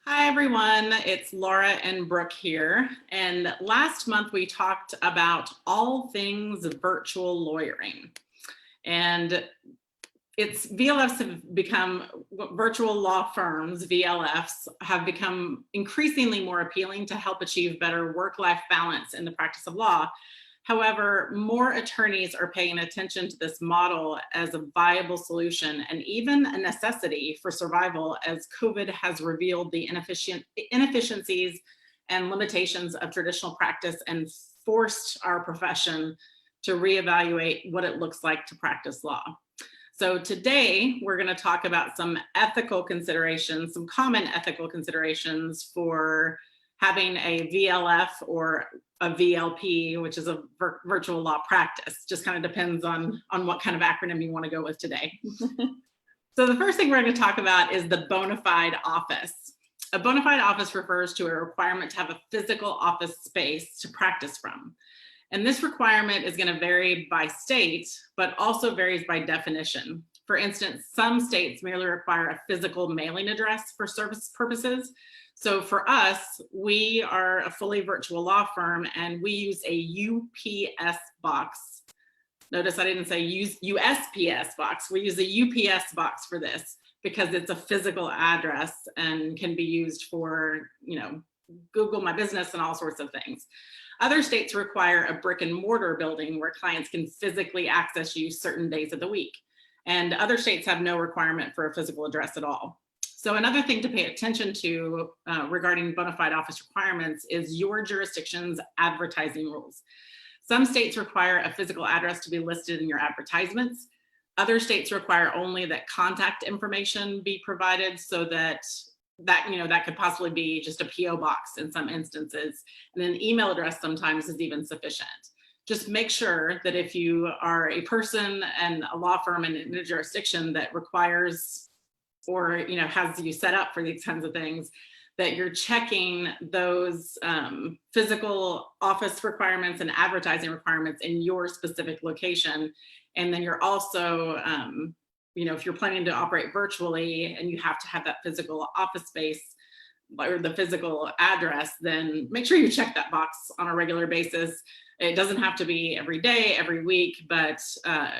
Hi everyone, it's Laura and Brooke here. And last month we talked about all things virtual lawyering. And it's VLFs have become, virtual law firms, VLFs, have become increasingly more appealing to help achieve better work-life balance in the practice of law. However, more attorneys are paying attention to this model as a viable solution and even a necessity for survival, as COVID has revealed the inefficiencies and limitations of traditional practice and forced our profession to reevaluate what it looks like to practice law. So today we're going to talk about some ethical considerations, some common ethical considerations for having a VLF or a VLP, which is a virtual law practice. Just kind of depends on what kind of acronym you want to go with today. So the first thing we're going to talk about is the bona fide office. A bona fide office refers to a requirement to have a physical office space to practice from. And this requirement is going to vary by state, but also varies by definition. For instance, some states merely require a physical mailing address for service purposes. So for us, we are a fully virtual law firm and we use a UPS box. Notice I didn't say use USPS box. We use a UPS box for this because it's a physical address and can be used for, Google My Business and all sorts of things. Other states require a brick and mortar building where clients can physically access you certain days of the week. And other states have no requirement for a physical address at all. So another thing to pay attention to regarding bona fide office requirements is your jurisdiction's advertising rules. Some states require a physical address to be listed in your advertisements. Other states require only that contact information be provided, so that could possibly be just a PO box in some instances. And an email address sometimes is even sufficient. Just make sure that if you are a person and a law firm in a jurisdiction that requires or has you set up for these kinds of things, that you're checking those physical office requirements and advertising requirements in your specific location. And then you're also, if you're planning to operate virtually and you have to have that physical office space or the physical address, then make sure you check that box on a regular basis. It doesn't have to be every day, every week, but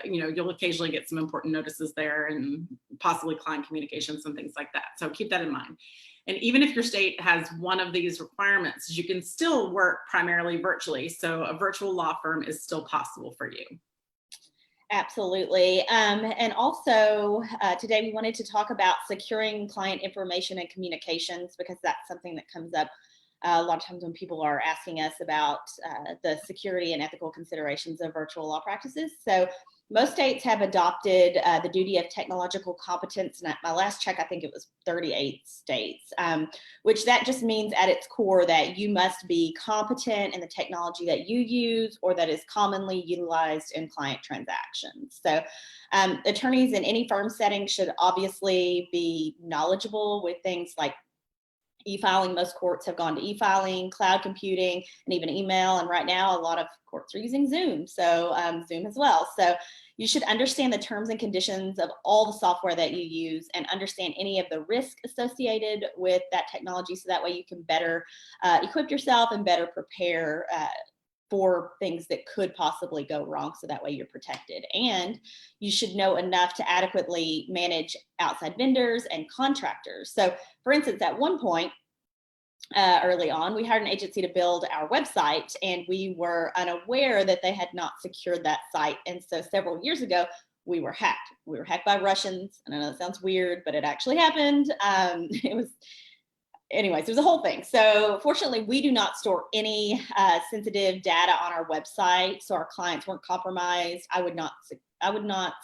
you'll occasionally get some important notices there and possibly client communications and things like that. So keep that in mind. And even if your state has one of these requirements, you can still work primarily virtually. So a virtual law firm is still possible for you. Absolutely. And also today we wanted to talk about securing client information and communications, because that's something that comes up a lot of times when people are asking us about the security and ethical considerations of virtual law practices. So most states have adopted the duty of technological competence. And at my last check, I think it was 38 states, which that just means at its core that you must be competent in the technology that you use or that is commonly utilized in client transactions. So attorneys in any firm setting should obviously be knowledgeable with things like e-filing. Most courts have gone to e-filing, cloud computing, and even email. And right now, a lot of courts are using Zoom, so Zoom as well. So you should understand the terms and conditions of all the software that you use and understand any of the risk associated with that technology, so that way you can better equip yourself and better prepare for things that could possibly go wrong, so that way you're protected. And you should know enough to adequately manage outside vendors and contractors. So for instance, at one point early on, we hired an agency to build our website, and we were unaware that they had not secured that site. And so several years ago, we were hacked. We were hacked by Russians. And I know that sounds weird, but it actually happened. Anyways, there's a whole thing. So fortunately, we do not store any sensitive data on our website, so our clients weren't compromised. I would not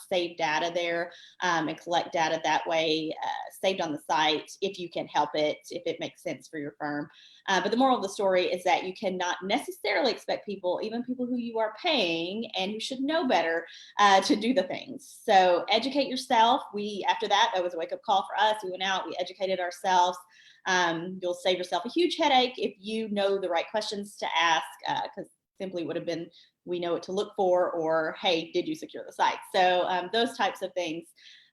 save data there and collect data that way saved on the site if you can help it, if it makes sense for your firm. But the moral of the story is that you cannot necessarily expect people, even people who you are paying and who should know better, to do the things. So educate yourself. After that was a wake-up call for us. We went out, we educated ourselves. You'll save yourself a huge headache if you know the right questions to ask, because simply would have been, we know what to look for, or hey, did you secure the site? So those types of things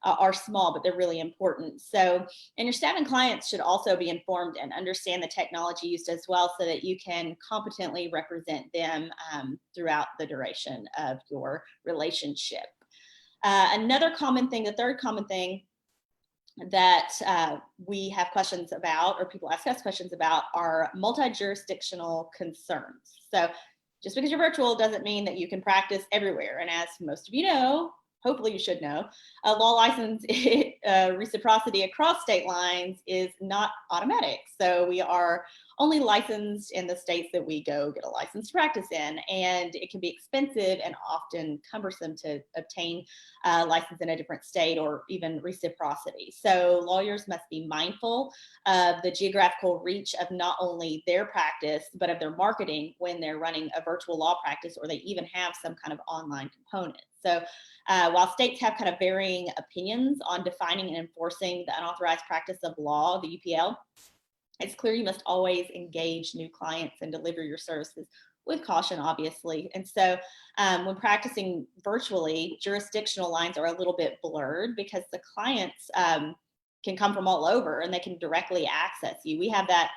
are small, but they're really important. So, and your staff and clients should also be informed and understand the technology used as well, so that you can competently represent them throughout the duration of your relationship. Another common thing, the third common thing that we have questions about, or people ask us questions about, are multi-jurisdictional concerns. So just because you're virtual doesn't mean that you can practice everywhere. And as most of you know, hopefully you should know, a law license reciprocity across state lines is not automatic. So we are only licensed in the states that we go get a license to practice in, and it can be expensive and often cumbersome to obtain a license in a different state or even reciprocity. So lawyers must be mindful of the geographical reach of not only their practice, but of their marketing when they're running a virtual law practice, or they even have some kind of online component. So while states have kind of varying opinions on defining and enforcing the unauthorized practice of law, the UPL, it's clear you must always engage new clients and deliver your services with caution, obviously. And so when practicing virtually, jurisdictional lines are a little bit blurred because the clients can come from all over and they can directly access you. We have that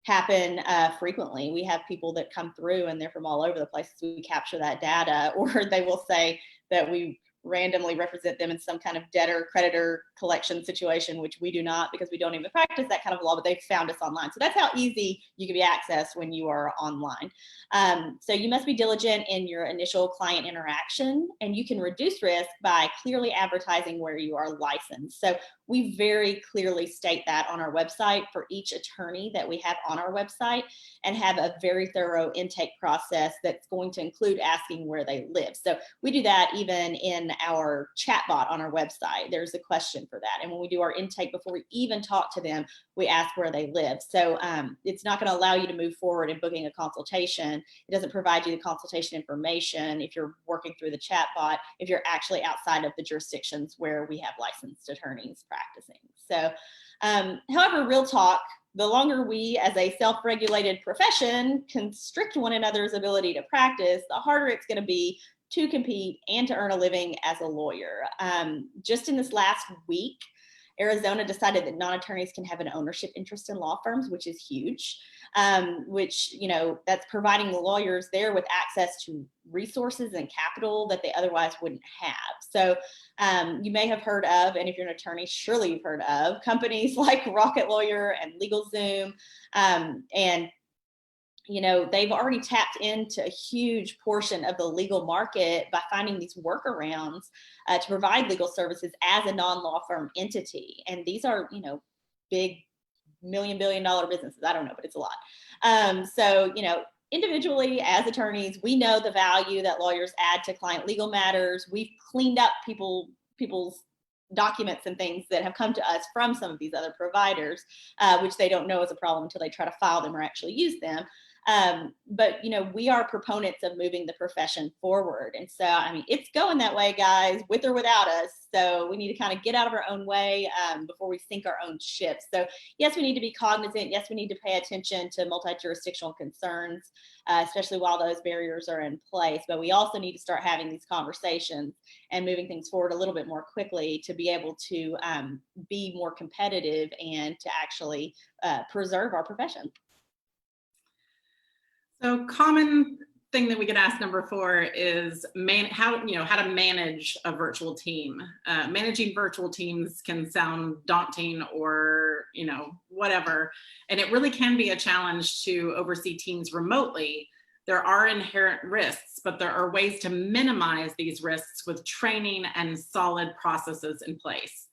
happen frequently. We have people that come through and they're from all over the place. So we capture that data, or they will say that we randomly represent them in some kind of debtor creditor collection situation, which we do not, because we don't even practice that kind of law, but they found us online. So that's how easy you can be accessed when you are online. So you must be diligent in your initial client interaction, and you can reduce risk by clearly advertising where you are licensed. So we very clearly state that on our website for each attorney that we have on our website, and have a very thorough intake process that's going to include asking where they live. So we do that even in our chatbot on our website. There's a question for that. And when we do our intake, before we even talk to them, we ask where they live. So it's not going to allow you to move forward in booking a consultation. It doesn't provide you the consultation information if you're working through the chatbot, if you're actually outside of the jurisdictions where we have licensed attorneys practicing. So however, real talk, the longer we as a self-regulated profession constrict one another's ability to practice, the harder it's going to be to compete and to earn a living as a lawyer. Just in this last week, Arizona decided that non-attorneys can have an ownership interest in law firms, which is huge, which, you know, that's providing the lawyers there with access to resources and capital that they otherwise wouldn't have. So you may have heard of, and if you're an attorney, surely you've heard of companies like Rocket Lawyer and LegalZoom, and you know, they've already tapped into a huge portion of the legal market by finding these workarounds to provide legal services as a non-law firm entity. And these are, you know, big $1 billion businesses. I don't know, but it's a lot. So, you know, individually as attorneys, we know the value that lawyers add to client legal matters. We've cleaned up people's documents and things that have come to us from some of these other providers, which they don't know is a problem until they try to file them or actually use them. But, you know, we are proponents of moving the profession forward. And so, I mean, it's going that way, guys, with or without us. So we need to kind of get out of our own way before we sink our own ship. So yes, we need to be cognizant. Yes, we need to pay attention to multi-jurisdictional concerns, especially while those barriers are in place. But we also need to start having these conversations and moving things forward a little bit more quickly to be able to be more competitive and to actually preserve our profession. So common thing that we get asked, number 4, is how to manage a virtual team. Managing virtual teams can sound daunting or, you know, whatever. And it really can be a challenge to oversee teams remotely. There are inherent risks, but there are ways to minimize these risks with training and solid processes in place.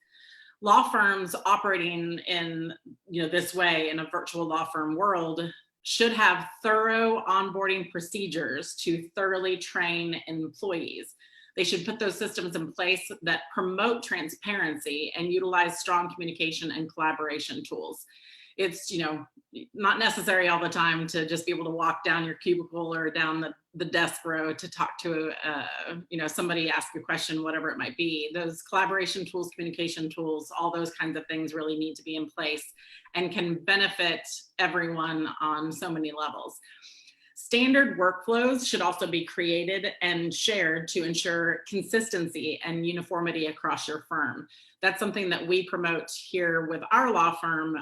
Law firms operating in, you know, this way in a virtual law firm world should have thorough onboarding procedures to thoroughly train employees. They should put those systems in place that promote transparency and utilize strong communication and collaboration tools. It's, you know, not necessary all the time to just be able to walk down your cubicle or down the desk row to talk to you know, somebody, ask a question, whatever it might be. Those collaboration tools, communication tools, all those kinds of things really need to be in place and can benefit everyone on so many levels. standard workflows should also be created and shared to ensure consistency and uniformity across your firm. That's something that we promote here with our law firm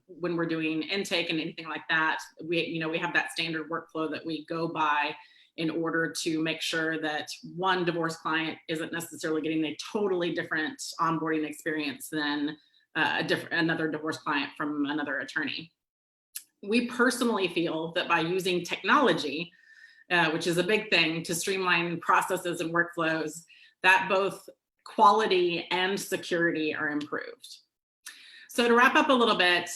when we're doing intake and anything like that. We have that standard workflow that we go by in order to make sure that one divorce client isn't necessarily getting a totally different onboarding experience than another divorce client from another attorney. We personally feel that by using technology, which is a big thing, to streamline processes and workflows, that both quality and security are improved. So to wrap up a little bit,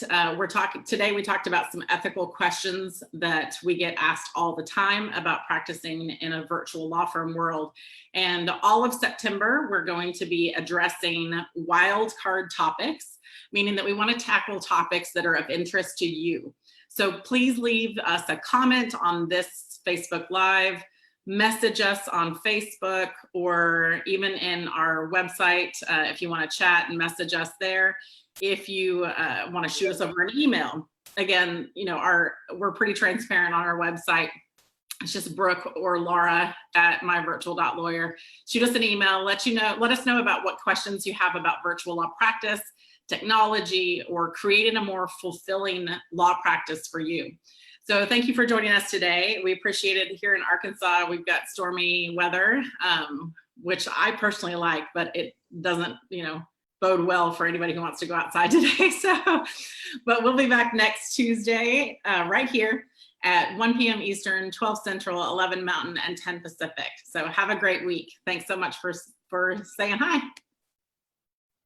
today we talked about some ethical questions that we get asked all the time about practicing in a virtual law firm world. And all of September, we're going to be addressing wild card topics, meaning that we want to tackle topics that are of interest to you. So please leave us a comment on this Facebook Live, message us on Facebook, or even in our website if you want to chat and message us there. If you want to shoot us over an email, again, we're pretty transparent on our website. It's just Brooke or Laura at MyVirtual.Lawyer. Shoot us an email, let us know about what questions you have about virtual law practice, technology, or creating a more fulfilling law practice for you. So thank you for joining us today. We appreciate it. Here in Arkansas, we've got stormy weather, which I personally like, but it doesn't, bode well for anybody who wants to go outside today. But we'll be back next Tuesday right here at 1 p.m. Eastern, 12 Central, 11 Mountain, and 10 Pacific. So have a great week. Thanks so much for saying hi.